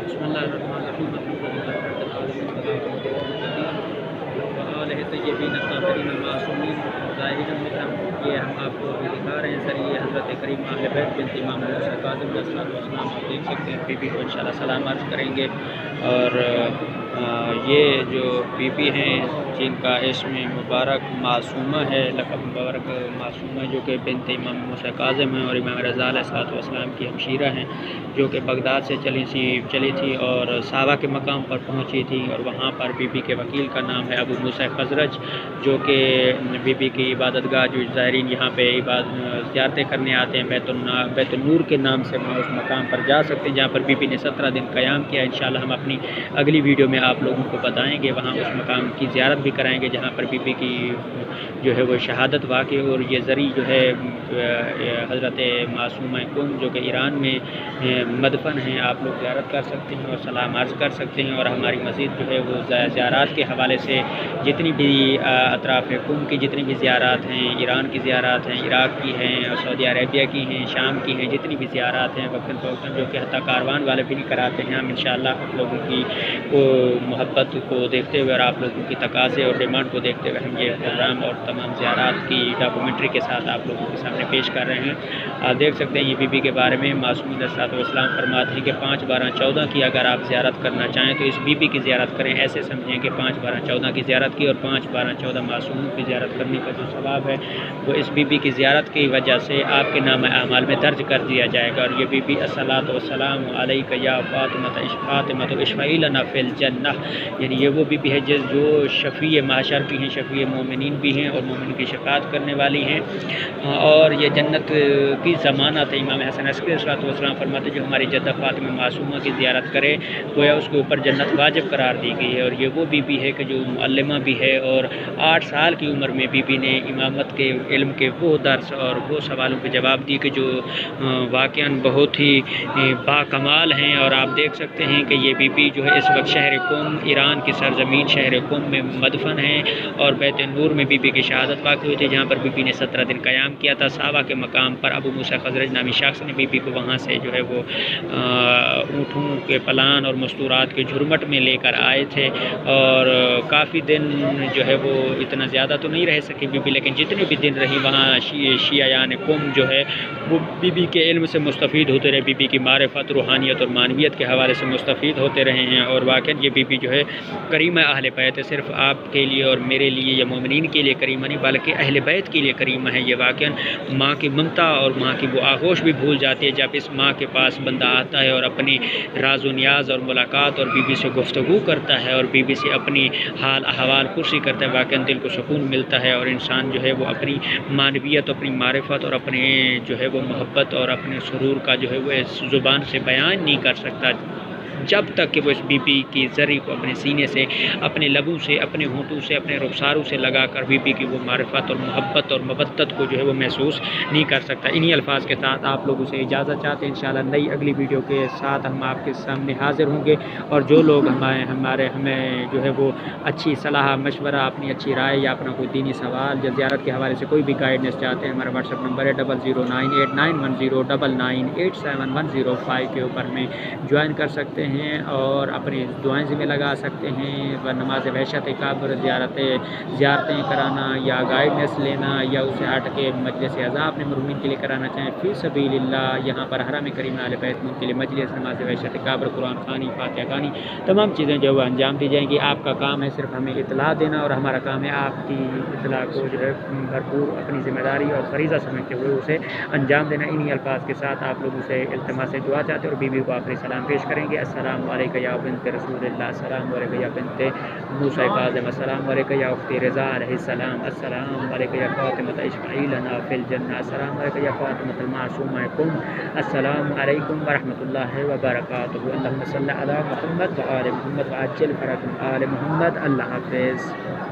بسم اللہ الرحمن الرحیم وآلہ طیبین الطاہرین المعصومین ظاہرین المکرم۔ یہ ہم آپ کو ابھی دکھا رہے ہیں سر، یہ حضرت کریم اہل بیت بنت امام موسیٰ کاظم علیہ السلام آپ دیکھ سکتے ہیں۔ بی بی کو انشاءاللہ سلام عرض کریں گے، اور یہ جو بی بی ہیں جن کا اسم مبارک معصومہ ہے، لقب مبارک معصومہ، جو کہ بنت امام موسیٰ کاظم ہیں اور امام رضا علیہ السلام کی ہمشیرہ ہیں، جو کہ بغداد سے چلی تھی اور صحابہ کے مقام پر پہنچی تھی، اور وہاں پر بی بی کے وکیل کا نام ہے ابو موسیٰ خزرج، جو کہ بی بی کی عبادت گاہ جو زائرین یہاں پہ زیارتیں کرنے آتے ہیں، بیت النور کے نام سے اس مقام پر جا سکتے ہیں، جہاں پر بی بی نے 17 دن قیام کیا۔ انشاءاللہ ہم اپنی اگلی ویڈیو میں آپ لوگوں کو بتائیں گے، وہاں اس مقام کی زیارت بھی کرائیں گے جہاں پر بی بی کی جو ہے وہ شہادت واقع، اور یہ ذریعہ جو ہے حضرت معصومہ کم جو کہ ایران میں مدفن ہیں، آپ لوگ زیارت کر سکتے ہیں اور سلام عرض کر سکتے ہیں۔ اور ہماری مزید جو ہے وہ زیارات کے حوالے سے جتنی بھی اطراف کم کی جتنی بھی زیارات ہیں، ایران کی زیارات ہیں، عراق کی ہیں، اور سعودی عربیہ کی ہیں، شام کی ہیں، جتنی بھی زیارات ہیں وقتاً فوقتاً، جو کہ حتیٰ کاروان والے بھی نہیں کراتے ہیں، ہم انشاءاللہ آپ لوگوں کی محبت کو دیکھتے ہوئے اور آپ لوگوں کی تقاضے اور ڈیمانڈ کو دیکھتے ہوئے ہم یہ پروگرام اور تمام زیارات کی ڈاکومنٹری کے ساتھ آپ لوگوں کے سامنے پیش کر رہے ہیں۔ آپ دیکھ سکتے ہیں یہ بی بی کے بارے میں معصوم علیہ السلام فرماتے ہیں کہ 5، 12، 14 کی اگر آپ زیارت کرنا چاہیں تو اس بی بی کی زیارت کریں، ایسے سمجھیں کہ 5، 12، 14 کی زیارت کی، اور 5، 12، 14 معصوموں کی زیارت کرنے کا جو ثواب ہے وہ اس بی بی کی زیارت کی وجہ سے آپ کے نام اعمال میں درج کر دیا جائے گا۔ اور یہ بی بی الصلاۃ والسلام علیک یا فاطمہ اشفعی لنا فی الجنہ، یعنی یہ وہ بی بی ہے جو شفیع معاشر بھی ہیں، شفیع مومنین بھی ہیں، اور مومن کی شفاعت کرنے والی ہیں، اور یہ جنت کی ضمانت ہے۔ امام حسن عسکری علیہ السلام فرماتے ہیں جو ہماری جدہ فاطمہ معصومہ کی زیارت کرے گویا اس کے اوپر جنت واجب قرار دی گئی ہے۔ اور یہ وہ بی بی ہے کہ جو معلمہ بھی ہے، اور 8 سال کی عمر میں بی بی نے امامت کے علم کے وہ درس اور وہ سوالوں کے جواب دی کہ جو واقعاً بہت ہی باکمال ہیں۔ اور آپ دیکھ سکتے ہیں کہ یہ بی بی جو ہے اس وقت شہر قم، ایران کی سرزمین شہر قم میں مدفن ہیں، اور بیت نور میں بی بی کی شہادت واقع ہوئی تھی، جہاں پر بی بی نے 17 دن قیام کیا تھا۔ صحابہ کے مقام پر ابو موسیٰ خزرج نامی شخص نے بی بی کو وہاں سے جو ہے وہ اونٹوں کے پلان اور مستورات کے جھرمٹ میں لے کر آئے تھے، اور کافی دن جو ہے وہ اتنا زیادہ تو نہیں رہ سکی بی بی، لیکن جتنے بھی دن رہی وہاں شیعیان قم جو ہے وہ بی بی کے علم سے مستفید ہوتے رہے، بی بی کی معرفت، روحانیت اور معنویت کے حوالے سے مستفید ہوتے رہے ہیں۔ اور واقعاً یہ بی بی جو ہے کریمہ اہل بیت ہے، صرف آپ کے لیے اور میرے لیے یا مومنین کے لیے کریمہ نہیں بلکہ اہل بیت کے لیے کریمہ ہے۔ یہ واقعاً ماں کی ممتا اور ماں کی وہ آغوش بھی بھول جاتی ہے جب اس ماں کے پاس بندہ آتا ہے اور اپنی راز و نیاز اور ملاقات اور بی بی سے گفتگو کرتا ہے اور بی بی سے اپنی حال احوال پرسی کرتا ہے، واقعاً دل کو سکون ملتا ہے، اور انسان جو ہے وہ اپنی معنویت، اپنی معرفت اور اپنے جو ہے وہ محبت اور اپنے سرور کا جو ہے وہ اس زبان سے بیان نہیں کر سکتا جب تک کہ وہ اس بی بی کی ذری کو اپنے سینے سے، اپنے لبوں سے، اپنے ہونٹوں سے، اپنے رخساروں سے لگا کر بی بی کی وہ معرفت اور محبت اور مودت کو جو ہے وہ محسوس نہیں کر سکتا۔ انہی الفاظ کے ساتھ آپ لوگوں سے اجازت چاہتے ہیں، انشاءاللہ نئی اگلی ویڈیو کے ساتھ ہم آپ کے سامنے حاضر ہوں گے، اور جو لوگ ہمیں جو ہے وہ اچھی صلاح مشورہ، اپنی اچھی رائے یا اپنا کوئی دینی سوال یا زیارت کے حوالے سے کوئی بھی گائیڈنس چاہتے ہیں، ہمارا واٹس ایپ نمبر ہے 009891099710 کے اوپر میں جوائن کر سکتے ہیں، اور اپنی دعائیں ذمہ لگا سکتے ہیں۔ نماز وحشت کعبہ زیارتیں کرانا یا گائیڈنس لینا، یا اسے ہٹ کے مجلس اعزاء اپنے مرحومین کے لیے کرانا چاہیں فی سبیل اللہ، یہاں پر حرم کریم اہل بیت کے لیے مجلس، نماز وحشت کعبہ، قرآن خوانی، فاتحہ خوانی، تمام چیزیں جو وہ انجام دی جائیں گی۔ آپ کا کام ہے صرف ہمیں اطلاع دینا، اور ہمارا کام ہے آپ کی اطلاع کو جو ہے بھرپور اپنی ذمہ داری اور فریضہ سمجھتے ہوئے اسے انجام دینا۔ انہی الفاظ کے ساتھ آپ لوگوں سے التماس دعا چاہتے ہیں، اور بی بی کو آخری سلام پیش کریں گے۔ السلام علیکم یا بنت رسول اللہ، السلام علیکم یا بنت موسیٰ کاظم، السلام علیکم یا اخت رضا علیہ السلام، السلام علیکم یا فاطمہ اشفعی لنا فی الجنہ، السلام علیکم یا فاطمہ المعصومہ قم، السلام علیکم ورحمۃ اللہ وبرکاتہ۔ اللہم صلی علی محمد و آل محمد وعجل فرج آل محمد۔ اللہ حافظ۔